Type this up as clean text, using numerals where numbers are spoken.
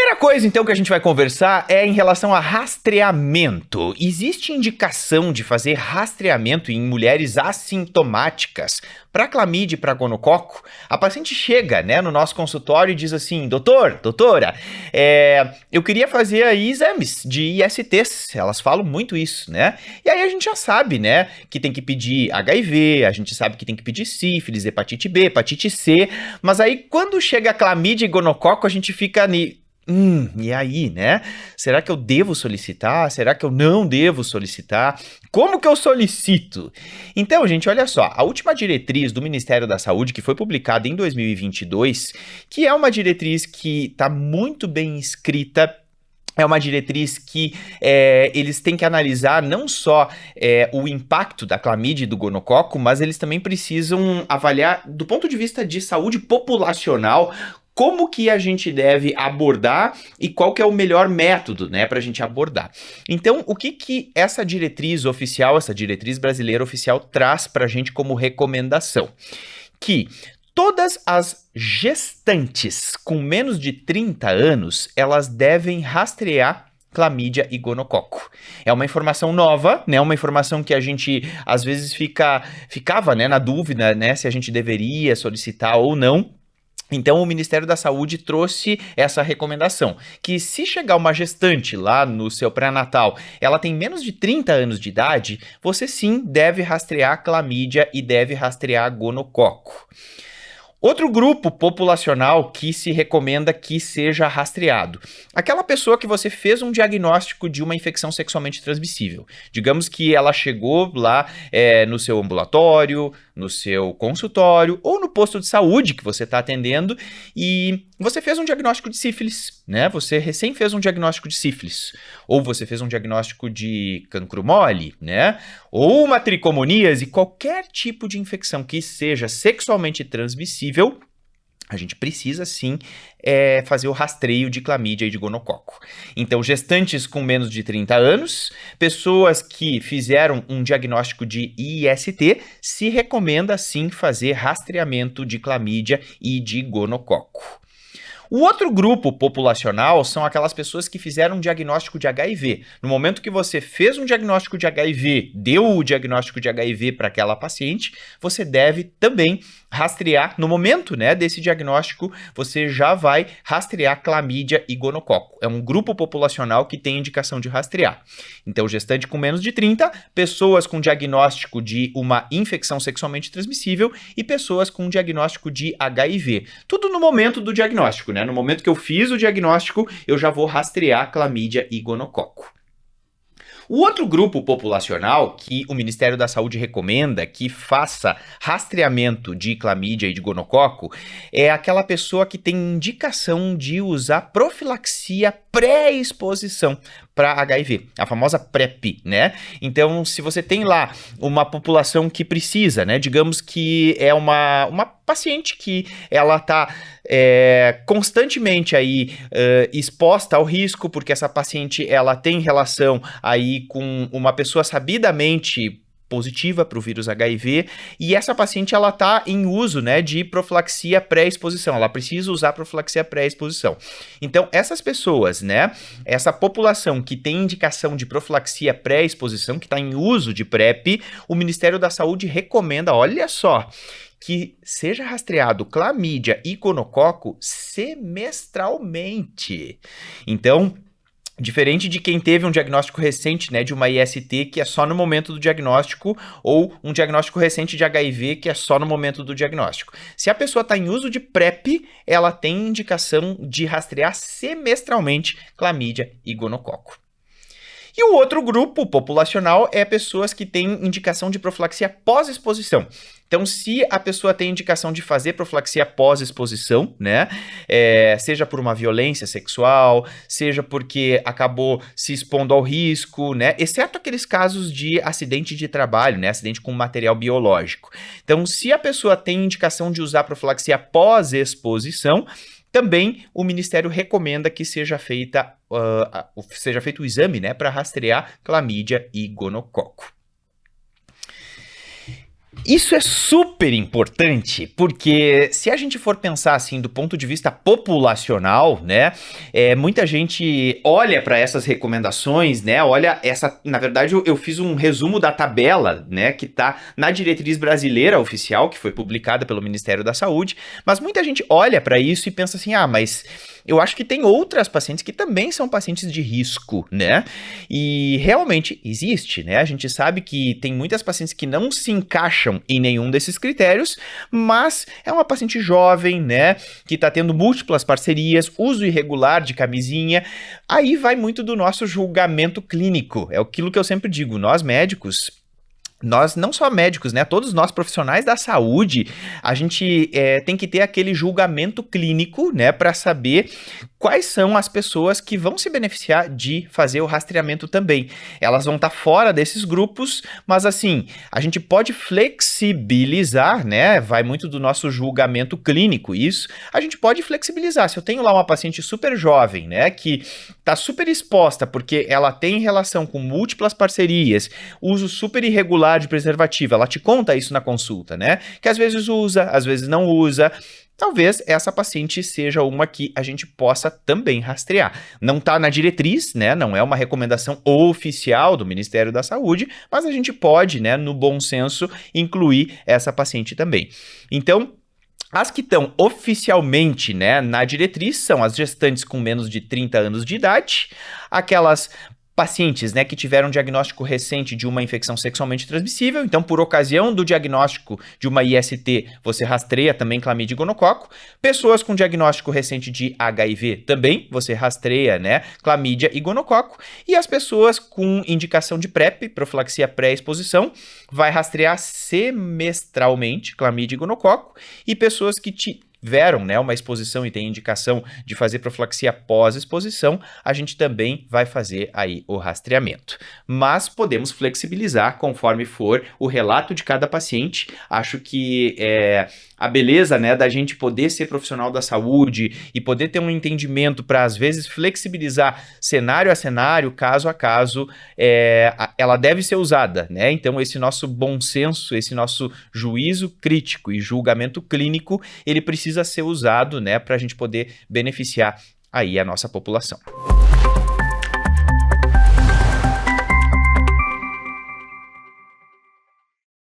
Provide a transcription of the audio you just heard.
Primeira coisa, então, que a gente vai conversar é em relação a rastreamento. Existe indicação de fazer rastreamento em mulheres assintomáticas para clamídia e para gonococo? A paciente chega, né, no nosso consultório e diz assim: doutora, eu queria fazer aí exames de ISTs. Elas falam muito isso, né? E aí a gente já sabe, né, que tem que pedir HIV, a gente sabe que tem que pedir sífilis, hepatite B, hepatite C, mas aí quando chega a clamídia e gonococo, a gente fica e aí, né? Será que eu devo solicitar? Será que eu não devo solicitar? Como que eu solicito? Então, gente, olha só, a última diretriz do Ministério da Saúde, que foi publicada em 2022, que é uma diretriz que está muito bem escrita. É uma diretriz que eles têm que analisar não só o impacto da clamídia e do gonococo, mas eles também precisam avaliar, do ponto de vista de saúde populacional, como que a gente deve abordar e qual que é o melhor método, né, para a gente abordar. Então, o que essa diretriz oficial, essa diretriz brasileira oficial traz para a gente como recomendação? Que todas as gestantes com menos de 30 anos, elas devem rastrear clamídia e gonococo. É uma informação nova, né? Uma informação que a gente às vezes ficava, né, na dúvida, né, se a gente deveria solicitar ou não. Então, o Ministério da Saúde trouxe essa recomendação, que se chegar uma gestante lá no seu pré-natal, ela tem menos de 30 anos de idade, você sim deve rastrear clamídia e deve rastrear gonococo. Outro grupo populacional que se recomenda que seja rastreado. Aquela pessoa que você fez um diagnóstico de uma infecção sexualmente transmissível. Digamos que ela chegou lá no seu ambulatório, no seu consultório ou no posto de saúde que você está atendendo e você fez um diagnóstico de sífilis, né? Você recém fez um diagnóstico de sífilis. Ou você fez um diagnóstico de cancro mole, né? Ou uma tricomoníase, qualquer tipo de infecção que seja sexualmente transmissível, a gente precisa sim fazer o rastreio de clamídia e de gonococo. Então, gestantes com menos de 30 anos, pessoas que fizeram um diagnóstico de IST, se recomenda sim fazer rastreamento de clamídia e de gonococo. O outro grupo populacional são aquelas pessoas que fizeram um diagnóstico de HIV. No momento que você fez um diagnóstico de HIV, deu o diagnóstico de HIV para aquela paciente, você deve também rastrear, no momento, né, desse diagnóstico, você já vai rastrear clamídia e gonococo. É um grupo populacional que tem indicação de rastrear. Então, gestante com menos de 30, pessoas com diagnóstico de uma infecção sexualmente transmissível e pessoas com diagnóstico de HIV. Tudo no momento do diagnóstico, né? No momento que eu fiz o diagnóstico, eu já vou rastrear clamídia e gonococo. O outro grupo populacional que o Ministério da Saúde recomenda que faça rastreamento de clamídia e de gonococo é aquela pessoa que tem indicação de usar profilaxia pré-exposição para HIV, a famosa PrEP, né? Então, se você tem lá uma população que precisa, né? Digamos que é uma paciente que ela está constantemente aí exposta ao risco, porque essa paciente ela tem relação aí com uma pessoa sabidamente positiva para o vírus HIV, e essa paciente ela está em uso, né, de profilaxia pré-exposição, ela precisa usar profilaxia pré-exposição. Então, essas pessoas, né, essa população que tem indicação de profilaxia pré-exposição, que está em uso de PrEP, o Ministério da Saúde recomenda, olha só, que seja rastreado clamídia e gonococo semestralmente. Então, diferente de quem teve um diagnóstico recente, né, de uma IST, que é só no momento do diagnóstico, ou um diagnóstico recente de HIV, que é só no momento do diagnóstico. Se a pessoa está em uso de PrEP, ela tem indicação de rastrear semestralmente clamídia e gonococo. E o outro grupo populacional é pessoas que têm indicação de profilaxia pós-exposição. Então, se a pessoa tem indicação de fazer profilaxia pós-exposição, né, seja por uma violência sexual, seja porque acabou se expondo ao risco, né, exceto aqueles casos de acidente de trabalho, né, acidente com material biológico. Então, se a pessoa tem indicação de usar profilaxia pós-exposição, também o Ministério recomenda que seja feito o exame, né, para rastrear clamídia e gonococo. Isso é super importante, porque se a gente for pensar assim do ponto de vista populacional, né, muita gente olha para essas recomendações, né, olha essa, na verdade eu fiz um resumo da tabela, né, que tá na diretriz brasileira oficial, que foi publicada pelo Ministério da Saúde, mas muita gente olha para isso e pensa assim, mas eu acho que tem outras pacientes que também são pacientes de risco, né? E realmente existe, né? A gente sabe que tem muitas pacientes que não se encaixam em nenhum desses critérios, mas é uma paciente jovem, né? Que tá tendo múltiplas parcerias, uso irregular de camisinha. Aí vai muito do nosso julgamento clínico. É aquilo que eu sempre digo, nós médicos. Nós, não só médicos, né? Todos nós profissionais da saúde, a gente tem que ter aquele julgamento clínico, né? Para saber quais são as pessoas que vão se beneficiar de fazer o rastreamento também. Elas vão estar fora desses grupos, mas assim, a gente pode flexibilizar, né? Vai muito do nosso julgamento clínico, isso. A gente pode flexibilizar. Se eu tenho lá uma paciente super jovem, né? Que está super exposta porque ela tem relação com múltiplas parcerias, uso super irregular de preservativo, ela te conta isso na consulta, né? Que às vezes usa, às vezes não usa. Talvez essa paciente seja uma que a gente possa também rastrear. Não está na diretriz, né? Não é uma recomendação oficial do Ministério da Saúde, mas a gente pode, né, no bom senso, incluir essa paciente também. Então, as que estão oficialmente, né, na diretriz são as gestantes com menos de 30 anos de idade, aquelas pacientes, né, que tiveram diagnóstico recente de uma infecção sexualmente transmissível, então por ocasião do diagnóstico de uma IST, você rastreia também clamídia e gonococo. Pessoas com diagnóstico recente de HIV também, você rastreia, né, clamídia e gonococo. E as pessoas com indicação de PrEP, profilaxia pré-exposição, vai rastrear semestralmente clamídia e gonococo. E pessoas que tiveram, né, uma exposição e tem indicação de fazer profilaxia pós-exposição, a gente também vai fazer aí o rastreamento. Mas podemos flexibilizar conforme for o relato de cada paciente. Acho que a beleza, né, da gente poder ser profissional da saúde e poder ter um entendimento para, às vezes, flexibilizar cenário a cenário, caso a caso, ela deve ser usada, né? Então, esse nosso bom senso, esse nosso juízo crítico e julgamento clínico, ele precisa ser usado, né, para a gente poder beneficiar aí a nossa população.